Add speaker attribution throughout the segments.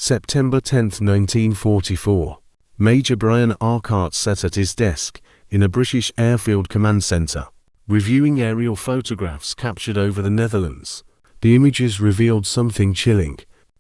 Speaker 1: September 10, 1944. Major Brian Urquhart sat at his desk in a British airfield command center, reviewing aerial photographs captured over the Netherlands. The images revealed something chilling.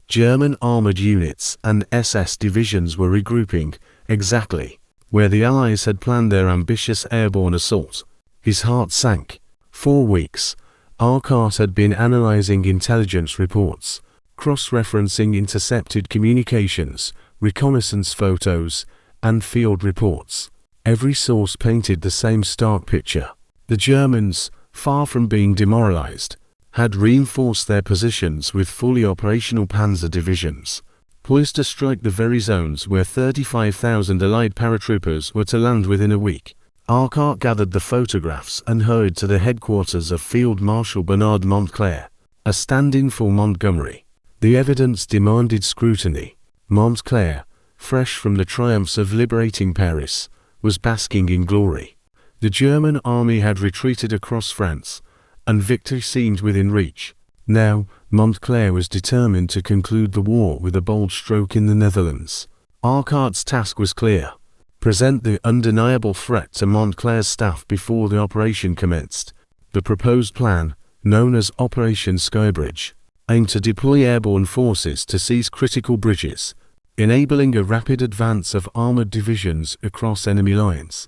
Speaker 1: German armored units and SS divisions were regrouping exactly where the Allies had planned their ambitious airborne assault. His heart sank. For weeks, Urquhart had been analyzing intelligence reports, cross-referencing intercepted communications, reconnaissance photos, and field reports. Every source painted the same stark picture. The Germans, far from being demoralized, had reinforced their positions with fully operational panzer divisions, poised to strike the very zones where 35,000 Allied paratroopers were to land within a week. Urquhart gathered the photographs and hurried to the headquarters of Field Marshal Bernard Montclair, a stand-in for Montgomery. The evidence demanded scrutiny. Montclair, fresh from the triumphs of liberating Paris, was basking in glory. The German army had retreated across France, and victory seemed within reach. Now, Montclair was determined to conclude the war with a bold stroke in the Netherlands. Urquhart's task was clear: present the undeniable threat to Montclair's staff before the operation commenced. The proposed plan, known as Operation Skybridge, aimed to deploy airborne forces to seize critical bridges, enabling a rapid advance of armored divisions across enemy lines.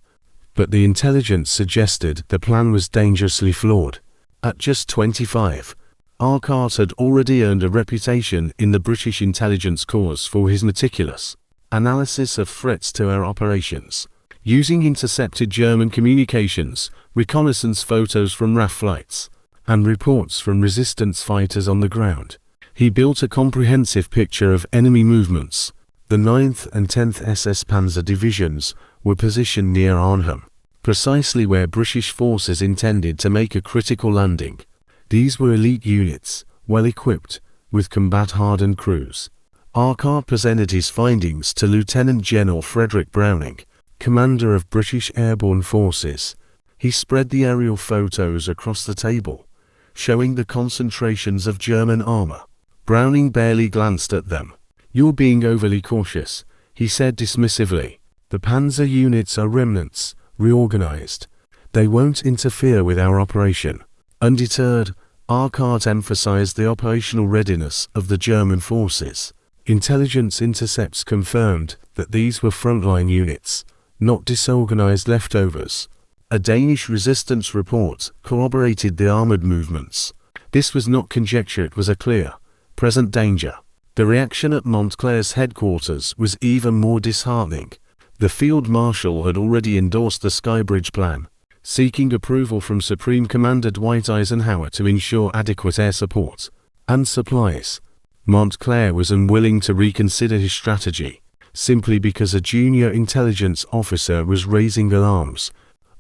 Speaker 1: But the intelligence suggested the plan was dangerously flawed. At just 25, Urquhart had already earned a reputation in the British intelligence corps for his meticulous analysis of threats to air operations. Using intercepted German communications, reconnaissance photos from RAF flights, and reports from resistance fighters on the ground, he built a comprehensive picture of enemy movements. The 9th and 10th SS Panzer divisions were positioned near Arnhem, precisely where British forces intended to make a critical landing. These were elite units, well equipped, with combat-hardened crews. Urquhart presented his findings to Lieutenant General Frederick Browning, commander of British Airborne Forces. He spread the aerial photos across the table, showing the concentrations of German armor. Browning barely glanced at them. "You're being overly cautious," he said dismissively. "The panzer units are remnants, reorganized. They won't interfere with our operation." Undeterred, Urquhart emphasized the operational readiness of the German forces. Intelligence intercepts confirmed that these were frontline units, not disorganized leftovers. A Danish resistance report corroborated the armored movements. This was not conjecture, it was a clear, present danger. The reaction at Montclair's headquarters was even more disheartening. The Field Marshal had already endorsed the Skybridge plan, seeking approval from Supreme Commander Dwight Eisenhower to ensure adequate air support and supplies. Montclair was unwilling to reconsider his strategy, simply because a junior intelligence officer was raising alarms.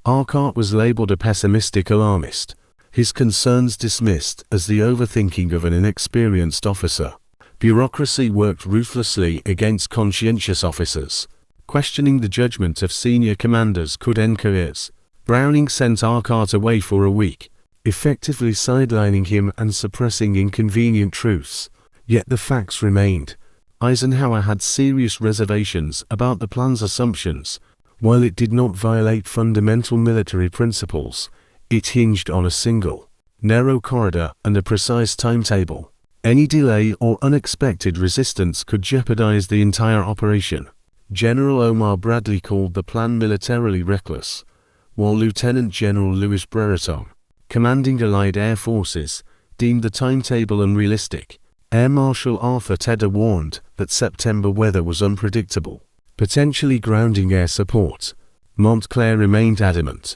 Speaker 1: Urquhart was labeled a pessimistic alarmist, his concerns dismissed as the overthinking of an inexperienced officer. Bureaucracy worked ruthlessly against conscientious officers. Questioning the judgment of senior commanders could end careers. Browning sent Urquhart away for a week, effectively sidelining him and suppressing inconvenient truths. Yet the facts remained. Eisenhower had serious reservations about the plan's assumptions. While it did not violate fundamental military principles, it hinged on a single, narrow corridor and a precise timetable. Any delay or unexpected resistance could jeopardize the entire operation. General Omar Bradley called the plan militarily reckless, while Lieutenant General Louis Brereton, commanding Allied air forces, deemed the timetable unrealistic. Air Marshal Arthur Tedder warned that September weather was unpredictable, potentially grounding air support. Montclair remained adamant.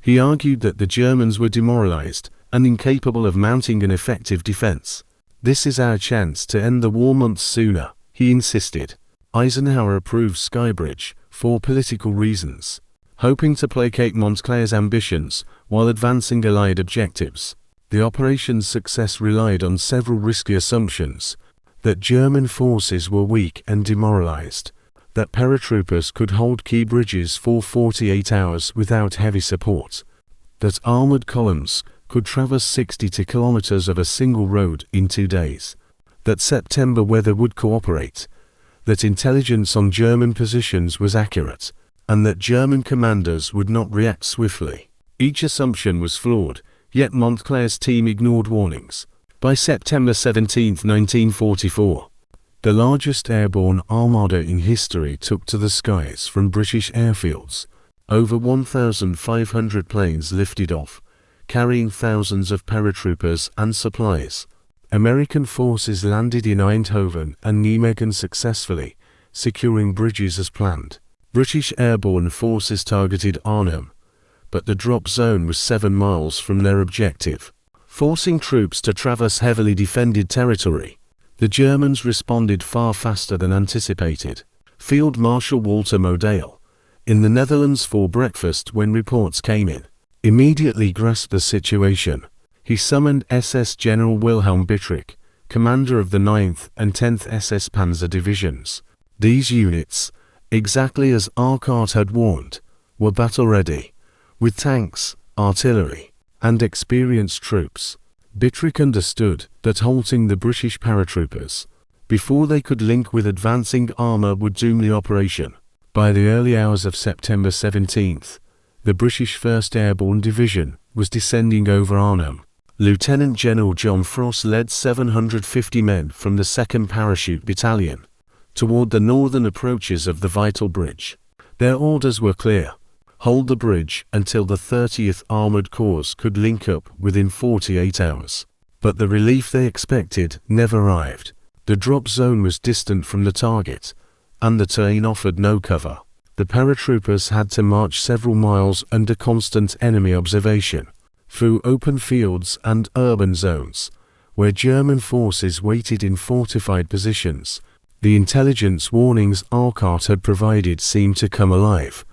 Speaker 1: He argued that the Germans were demoralized and incapable of mounting an effective defense. "This is our chance to end the war months sooner," he insisted. Eisenhower approved Skybridge for political reasons, hoping to placate Montclair's ambitions while advancing Allied objectives. The operation's success relied on several risky assumptions: that German forces were weak and demoralized, that paratroopers could hold key bridges for 48 hours without heavy support, that armored columns could traverse 60 kilometers of a single road in 2 days, that September weather would cooperate, that intelligence on German positions was accurate, and that German commanders would not react swiftly. Each assumption was flawed, yet Montclair's team ignored warnings. By September 17, 1944, the largest airborne armada in history took to the skies from British airfields. Over 1,500 planes lifted off, carrying thousands of paratroopers and supplies. American forces landed in Eindhoven and Nijmegen successfully, securing bridges as planned. British airborne forces targeted Arnhem, but the drop zone was 7 miles from their objective, forcing troops to traverse heavily defended territory. The Germans responded far faster than anticipated. Field Marshal Walter Model, in the Netherlands for breakfast when reports came in, immediately grasped the situation. He summoned SS General Wilhelm Bittrich, commander of the 9th and 10th SS Panzer Divisions. These units, exactly as Arcart had warned, were battle-ready, with tanks, artillery, and experienced troops. Bittrich understood that halting the British paratroopers before they could link with advancing armor would doom the operation. By the early hours of September 17th, the British 1st Airborne Division was descending over Arnhem. Lieutenant General John Frost led 750 men from the 2nd Parachute Battalion toward the northern approaches of the vital bridge. Their orders were clear: hold the bridge until the 30th Armored Corps could link up within 48 hours. But the relief they expected never arrived. The drop zone was distant from the target, and the terrain offered no cover. The paratroopers had to march several miles under constant enemy observation, through open fields and urban zones, where German forces waited in fortified positions. The intelligence warnings Arcart had provided seemed to come alive,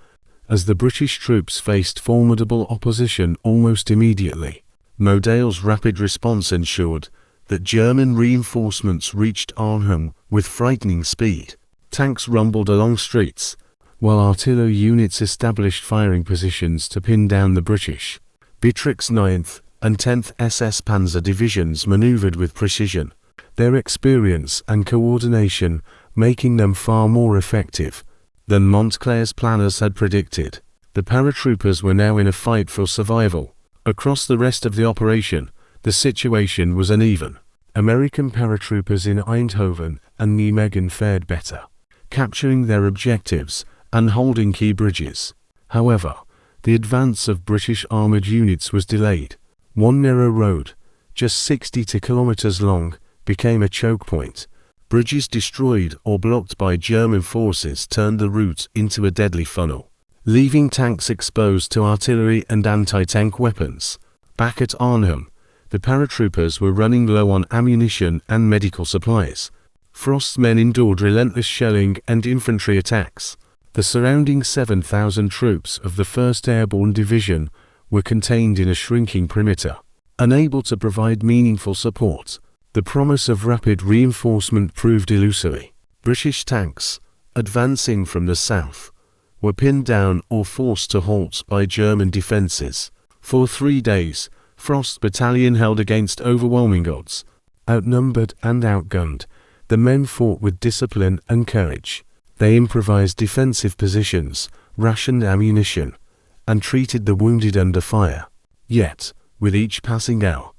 Speaker 1: as the British troops faced formidable opposition almost immediately. Model's rapid response ensured that German reinforcements reached Arnhem with frightening speed. Tanks rumbled along streets, while artillery units established firing positions to pin down the British. Bittrich's 9th and 10th SS Panzer Divisions maneuvered with precision, their experience and coordination making them far more effective than Montclair's planners had predicted. The paratroopers were now in a fight for survival. Across the rest of the operation, the situation was uneven. American paratroopers in Eindhoven and Nijmegen fared better, capturing their objectives and holding key bridges. However, the advance of British armoured units was delayed. One narrow road, just 62 kilometers long, became a choke point. Bridges destroyed or blocked by German forces turned the route into a deadly funnel, leaving tanks exposed to artillery and anti-tank weapons. Back at Arnhem, the paratroopers were running low on ammunition and medical supplies. Frost's men endured relentless shelling and infantry attacks. The surrounding 7,000 troops of the 1st Airborne Division were contained in a shrinking perimeter, unable to provide meaningful support. The promise of rapid reinforcement proved illusory. British tanks, advancing from the south, were pinned down or forced to halt by German defences. For 3 days, Frost's battalion held against overwhelming odds. Outnumbered and outgunned, the men fought with discipline and courage. They improvised defensive positions, rationed ammunition, and treated the wounded under fire. Yet, with each passing hour,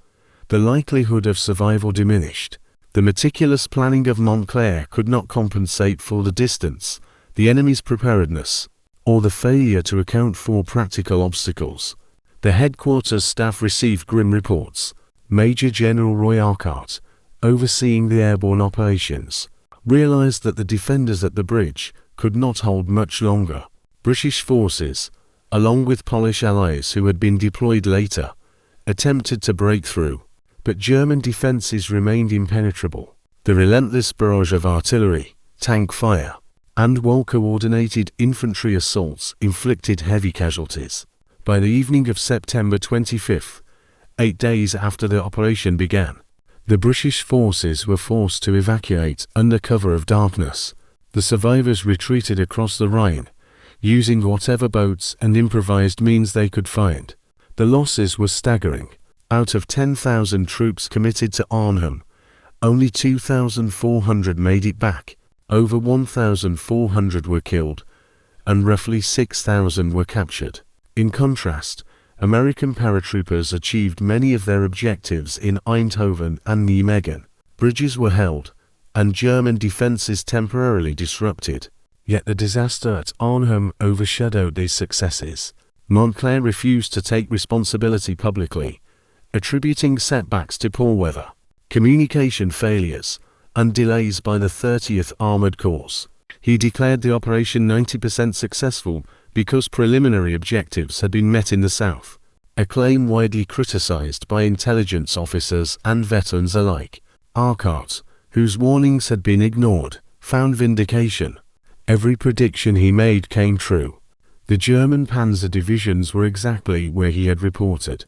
Speaker 1: the likelihood of survival diminished. The meticulous planning of Montclair could not compensate for the distance, the enemy's preparedness, or the failure to account for practical obstacles. The headquarters staff received grim reports. Major General Roy Arcart, overseeing the airborne operations, realized that the defenders at the bridge could not hold much longer. British forces, along with Polish allies who had been deployed later, attempted to break through, but German defences remained impenetrable. The relentless barrage of artillery, tank fire, and well-coordinated infantry assaults inflicted heavy casualties. By the evening of September 25th, 8 days after the operation began, the British forces were forced to evacuate under cover of darkness. The survivors retreated across the Rhine, using whatever boats and improvised means they could find. The losses were staggering. Out of 10,000 troops committed to Arnhem, only 2,400 made it back. Over 1,400 were killed, and roughly 6,000 were captured. In contrast, American paratroopers achieved many of their objectives in Eindhoven and Nijmegen. Bridges were held, and German defenses temporarily disrupted. Yet the disaster at Arnhem overshadowed these successes. Montclair refused to take responsibility publicly, attributing setbacks to poor weather, communication failures, and delays by the 30th Armored Corps. He declared the operation 90% successful because preliminary objectives had been met in the South, a claim widely criticized by intelligence officers and veterans alike. Arcart, whose warnings had been ignored, found vindication. Every prediction he made came true. The German panzer divisions were exactly where he had reported,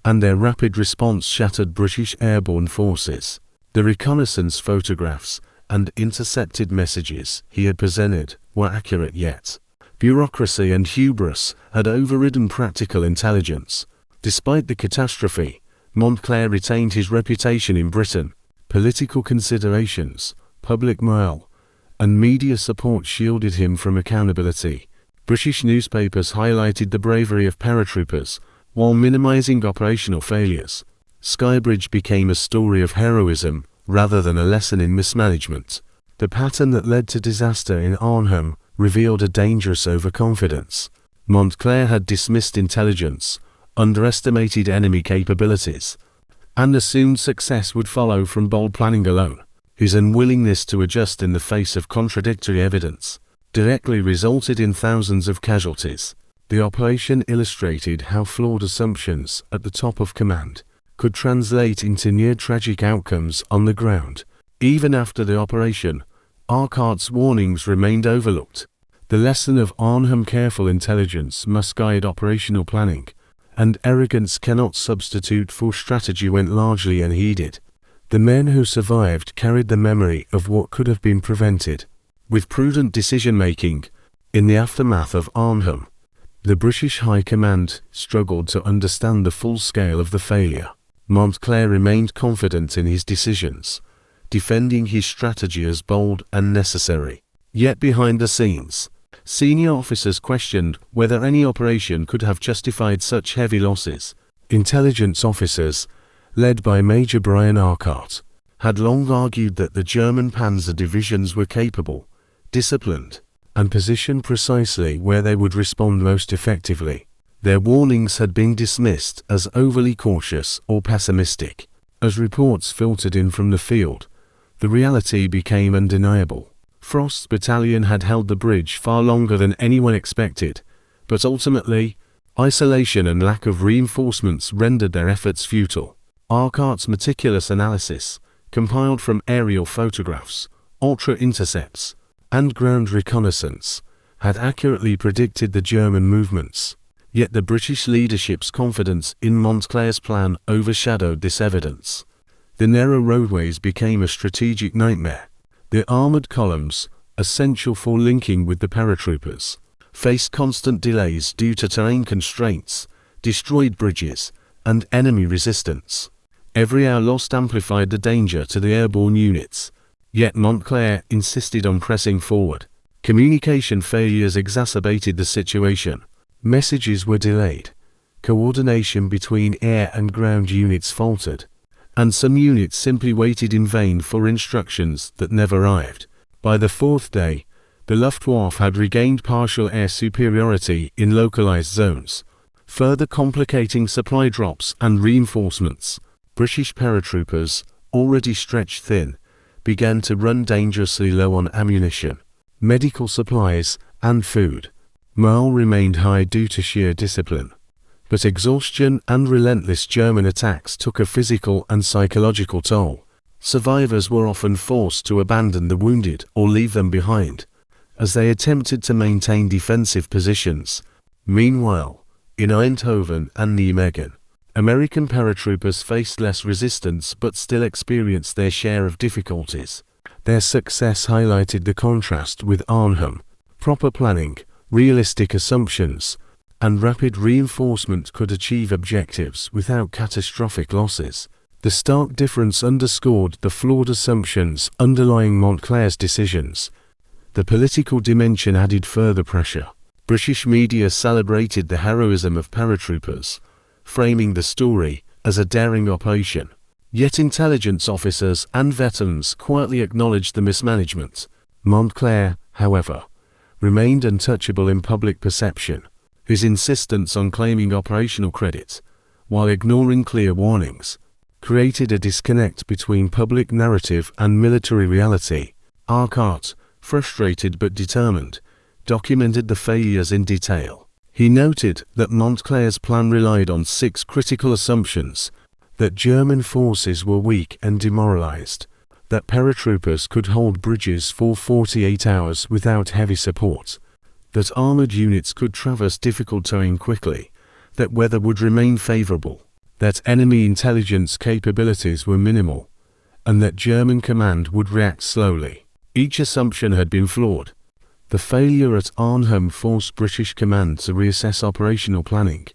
Speaker 1: and their rapid response shattered British airborne forces. The reconnaissance photographs and intercepted messages he had presented were accurate, yet bureaucracy and hubris had overridden practical intelligence. Despite the catastrophe, Montclair retained his reputation in Britain. Political considerations, public morale, and media support shielded him from accountability. British newspapers highlighted the bravery of paratroopers, while minimizing operational failures. Skybridge became a story of heroism rather than a lesson in mismanagement. The pattern that led to disaster in Arnhem revealed a dangerous overconfidence. Montclair had dismissed intelligence, underestimated enemy capabilities, and assumed success would follow from bold planning alone. His unwillingness to adjust in the face of contradictory evidence directly resulted in thousands of casualties. The operation illustrated how flawed assumptions at the top of command could translate into near-tragic outcomes on the ground. Even after the operation, Arcart's warnings remained overlooked. The lesson of Arnhem: careful intelligence must guide operational planning, and arrogance cannot substitute for strategy went largely unheeded. The men who survived carried the memory of what could have been prevented. With prudent decision-making, in the aftermath of Arnhem, the British High Command struggled to understand the full scale of the failure. Montclair remained confident in his decisions, defending his strategy as bold and necessary. Yet behind the scenes, senior officers questioned whether any operation could have justified such heavy losses. Intelligence officers, led by Major Brian Arcart, had long argued that the German panzer divisions were capable, disciplined, and positioned precisely where they would respond most effectively. Their warnings had been dismissed as overly cautious or pessimistic. As reports filtered in from the field, the reality became undeniable. Frost's battalion had held the bridge far longer than anyone expected, but ultimately, isolation and lack of reinforcements rendered their efforts futile. Arcart's meticulous analysis, compiled from aerial photographs, ultra-intercepts, and ground reconnaissance, had accurately predicted the German movements. Yet the British leadership's confidence in Montclair's plan overshadowed this evidence. The narrow roadways became a strategic nightmare. The armored columns, essential for linking with the paratroopers, faced constant delays due to terrain constraints, destroyed bridges, and enemy resistance. Every hour lost amplified the danger to the airborne units. Yet Montclair insisted on pressing forward. Communication failures exacerbated the situation. Messages were delayed, coordination between air and ground units faltered, and some units simply waited in vain for instructions that never arrived. By the fourth day, the Luftwaffe had regained partial air superiority in localized zones, further complicating supply drops and reinforcements. British paratroopers, already stretched thin, began to run dangerously low on ammunition, medical supplies, and food. Morale remained high due to sheer discipline, but exhaustion and relentless German attacks took a physical and psychological toll. Survivors were often forced to abandon the wounded or leave them behind, as they attempted to maintain defensive positions. Meanwhile, in Eindhoven and Nijmegen, American paratroopers faced less resistance but still experienced their share of difficulties. Their success highlighted the contrast with Arnhem. Proper planning, realistic assumptions, and rapid reinforcement could achieve objectives without catastrophic losses. The stark difference underscored the flawed assumptions underlying Montclair's decisions. The political dimension added further pressure. British media celebrated the heroism of paratroopers, framing the story as a daring operation. Yet intelligence officers and veterans quietly acknowledged the mismanagement. Montclair, however, remained untouchable in public perception. His insistence on claiming operational credit, while ignoring clear warnings, created a disconnect between public narrative and military reality. Arcart, frustrated but determined, documented the failures in detail. He noted that Montclair's plan relied on 6 critical assumptions: that German forces were weak and demoralized, that paratroopers could hold bridges for 48 hours without heavy support, that armored units could traverse difficult terrain quickly, that weather would remain favorable, that enemy intelligence capabilities were minimal, and that German command would react slowly. Each assumption had been flawed. The failure at Arnhem forced British command to reassess operational planning.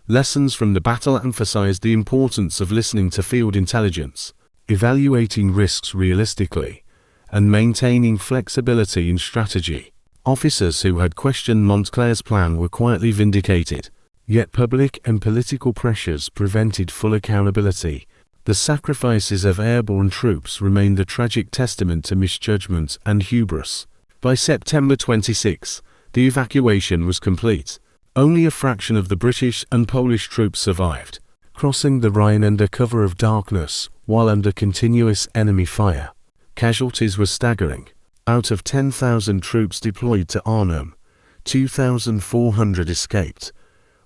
Speaker 1: Lessons from the battle emphasized the importance of listening to field intelligence, evaluating risks realistically, and maintaining flexibility in strategy. Officers who had questioned Montclair's plan were quietly vindicated, yet public and political pressures prevented full accountability. The sacrifices of airborne troops remained a tragic testament to misjudgment and hubris. By September 26, the evacuation was complete. Only a fraction of the British and Polish troops survived, crossing the Rhine under cover of darkness while under continuous enemy fire. Casualties were staggering. Out of 10,000 troops deployed to Arnhem, 2,400 escaped,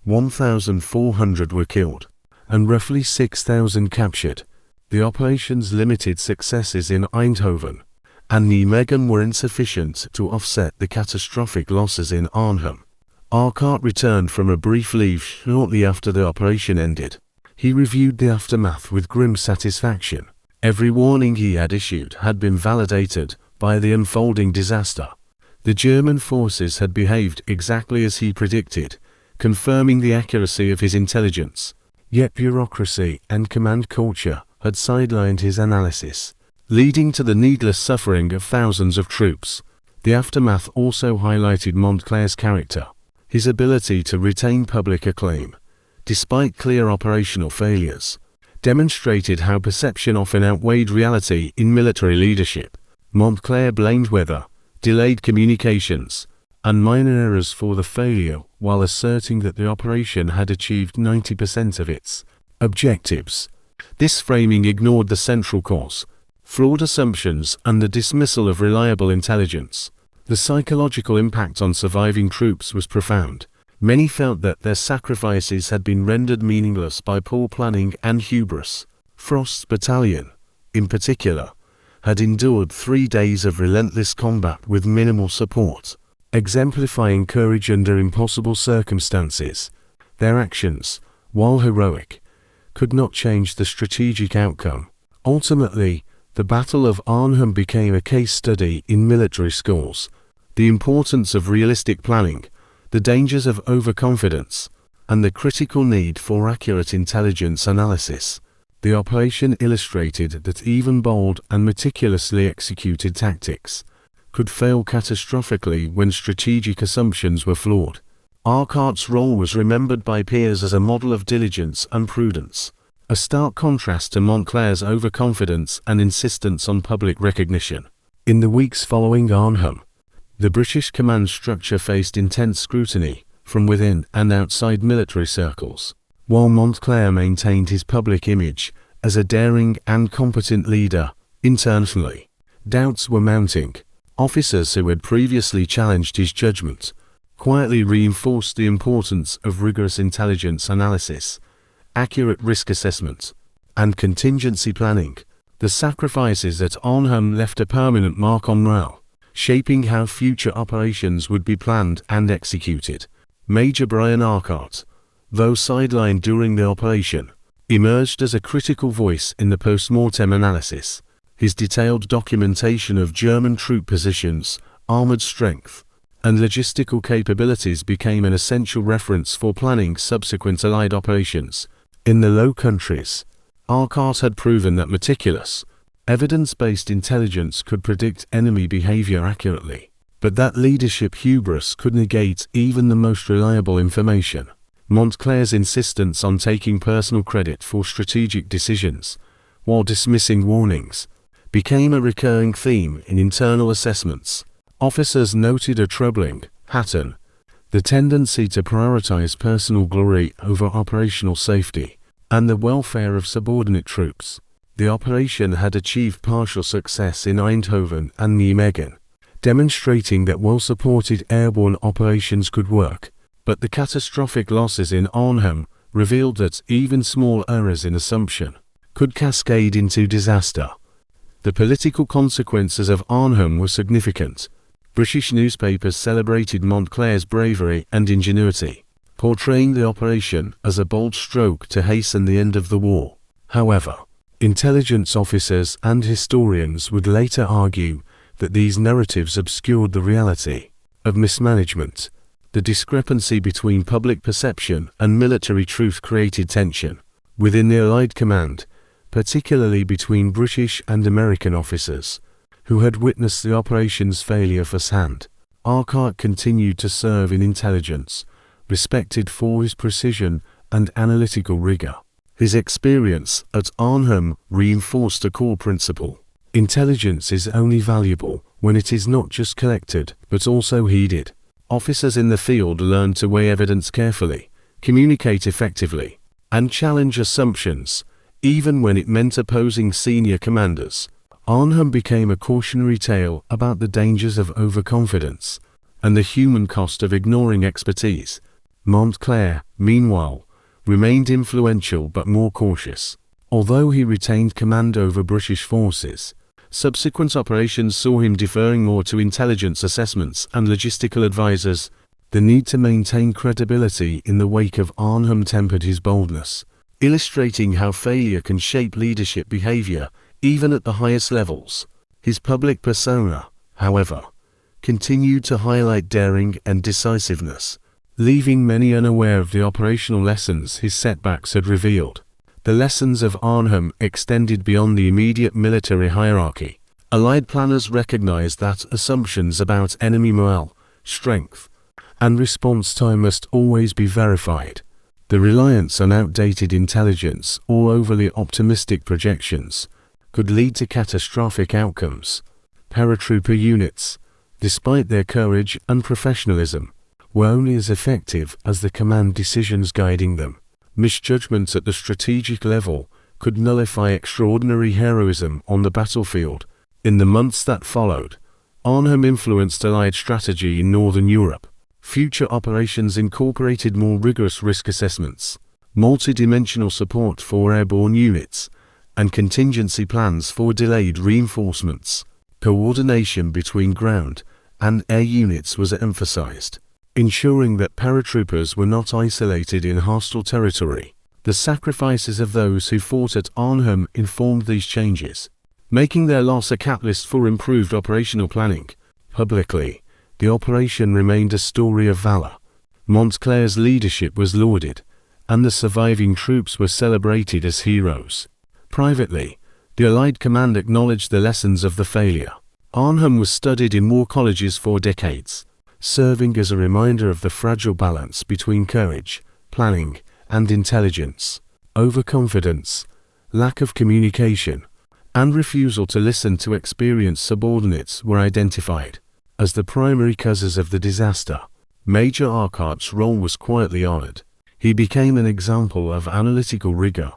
Speaker 1: 1,400 were killed, and roughly 6,000 captured. The operation's limited successes in Eindhoven and Nijmegen were insufficient to offset the catastrophic losses in Arnhem. Arcart returned from a brief leave shortly after the operation ended. He reviewed the aftermath with grim satisfaction. Every warning he had issued had been validated by the unfolding disaster. The German forces had behaved exactly as he predicted, confirming the accuracy of his intelligence. Yet bureaucracy and command culture had sidelined his analysis, leading to the needless suffering of thousands of troops. The aftermath also highlighted Montclair's character. His ability to retain public acclaim, despite clear operational failures, demonstrated how perception often outweighed reality in military leadership. Montclair blamed weather, delayed communications, and minor errors for the failure, while asserting that the operation had achieved 90% of its objectives. This framing ignored the central cause: flawed assumptions and the dismissal of reliable intelligence. The psychological impact on surviving troops was profound. Many felt that their sacrifices had been rendered meaningless by poor planning and hubris. Frost's battalion, in particular, had endured 3 days of relentless combat with minimal support, exemplifying courage under impossible circumstances. Their actions, while heroic, could not change the strategic outcome. Ultimately, the Battle of Arnhem became a case study in military schools. The importance of realistic planning, the dangers of overconfidence, and the critical need for accurate intelligence analysis. The operation illustrated that even bold and meticulously executed tactics could fail catastrophically when strategic assumptions were flawed. Arcart's role was remembered by peers as a model of diligence and prudence, a stark contrast to Montclair's overconfidence and insistence on public recognition. In the weeks following Arnhem, the British command structure faced intense scrutiny from within and outside military circles. While Montclair maintained his public image as a daring and competent leader, internally, doubts were mounting. Officers who had previously challenged his judgment quietly reinforced the importance of rigorous intelligence analysis, accurate risk assessment, and contingency planning. The sacrifices at Arnhem left a permanent mark on morale, shaping how future operations would be planned and executed. Major Brian Arcart, though sidelined during the operation, emerged as a critical voice in the post-mortem analysis. His detailed documentation of German troop positions, armored strength, and logistical capabilities became an essential reference for planning subsequent Allied operations. In the Low Countries, Arcart had proven that meticulous, evidence-based intelligence could predict enemy behavior accurately. But that leadership hubris could negate even the most reliable information. Montclair's insistence on taking personal credit for strategic decisions, while dismissing warnings, became a recurring theme in internal assessments. Officers noted a troubling pattern: the tendency to prioritize personal glory over operational safety and the welfare of subordinate troops. The operation had achieved partial success in Eindhoven and Nijmegen, demonstrating that well-supported airborne operations could work. But the catastrophic losses in Arnhem revealed that even small errors in assumption could cascade into disaster. The political consequences of Arnhem were significant. British newspapers celebrated Montclair's bravery and ingenuity, portraying the operation as a bold stroke to hasten the end of the war. However, intelligence officers and historians would later argue that these narratives obscured the reality of mismanagement. The discrepancy between public perception and military truth created tension within the Allied command, particularly between British and American officers who had witnessed the operation's failure firsthand. Urquhart continued to serve in intelligence, respected for his precision and analytical rigor. His experience at Arnhem reinforced a core principle: intelligence is only valuable when it is not just collected, but also heeded. Officers in the field learned to weigh evidence carefully, communicate effectively, and challenge assumptions, even when it meant opposing senior commanders. Arnhem became a cautionary tale about the dangers of overconfidence and the human cost of ignoring expertise. Montclair, meanwhile, remained influential but more cautious. Although he retained command over British forces, subsequent operations saw him deferring more to intelligence assessments and logistical advisors. The need to maintain credibility in the wake of Arnhem tempered his boldness, illustrating how failure can shape leadership behavior even at the highest levels. His public persona, however, continued to highlight daring and decisiveness, leaving many unaware of the operational lessons his setbacks had revealed. The lessons of Arnhem extended beyond the immediate military hierarchy. Allied planners recognized that assumptions about enemy morale, strength, and response time must always be verified. The reliance on outdated intelligence or overly optimistic projections could lead to catastrophic outcomes. Paratrooper units, despite their courage and professionalism, were only as effective as the command decisions guiding them. Misjudgments at the strategic level could nullify extraordinary heroism on the battlefield. In the months that followed, Arnhem influenced Allied strategy in Northern Europe. Future operations incorporated more rigorous risk assessments, multi-dimensional support for airborne units, and contingency plans for delayed reinforcements. Coordination between ground and air units was emphasized, ensuring that paratroopers were not isolated in hostile territory. The sacrifices of those who fought at Arnhem informed these changes, making their loss a catalyst for improved operational planning. Publicly, the operation remained a story of valor. Montclair's leadership was lauded, and the surviving troops were celebrated as heroes. Privately, the Allied command acknowledged the lessons of the failure. Arnhem was studied in war colleges for decades, serving as a reminder of the fragile balance between courage, planning, and intelligence. Overconfidence, lack of communication, and refusal to listen to experienced subordinates were identified as the primary causes of the disaster. Major Urquhart's role was quietly honored. He became an example of analytical rigor,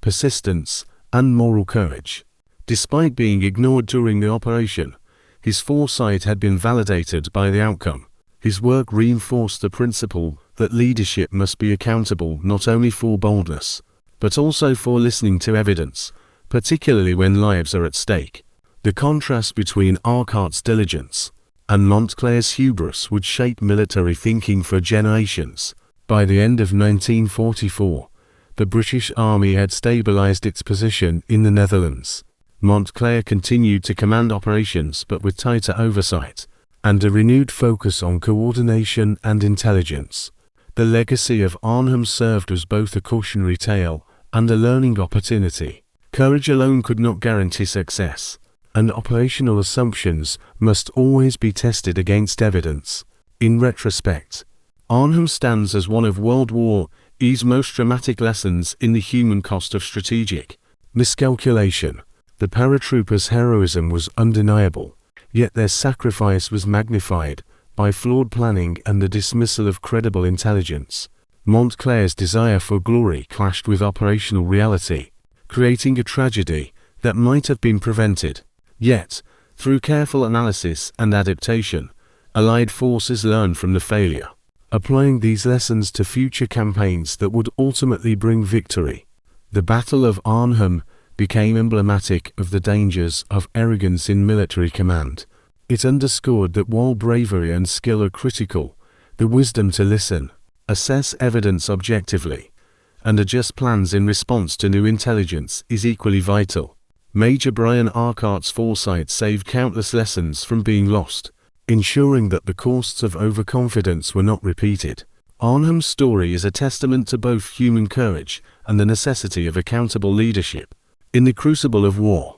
Speaker 1: persistence, and moral courage. Despite being ignored during the operation, his foresight had been validated by the outcome. His work reinforced the principle that leadership must be accountable not only for boldness, but also for listening to evidence, particularly when lives are at stake. The contrast between Urquhart's diligence and Montclair's hubris would shape military thinking for generations. By the end of 1944, the British Army had stabilized its position in the Netherlands. Montclair continued to command operations but with tighter oversight and a renewed focus on coordination and intelligence. The legacy of Arnhem served as both a cautionary tale and a learning opportunity. Courage alone could not guarantee success, and operational assumptions must always be tested against evidence. In retrospect, Arnhem stands as one of World War II's most dramatic lessons in the human cost of strategic miscalculation. The paratroopers' heroism was undeniable, yet their sacrifice was magnified by flawed planning and the dismissal of credible intelligence. Montclair's desire for glory clashed with operational reality, creating a tragedy that might have been prevented. Yet, through careful analysis and adaptation, Allied forces learned from the failure, applying these lessons to future campaigns that would ultimately bring victory. The Battle of Arnhem became emblematic of the dangers of arrogance in military command. It underscored that while bravery and skill are critical, the wisdom to listen, assess evidence objectively, and adjust plans in response to new intelligence is equally vital. Major Brian Arcart's foresight saved countless lessons from being lost, ensuring that the costs of overconfidence were not repeated. Arnhem's story is a testament to both human courage and the necessity of accountable leadership. In the crucible of war,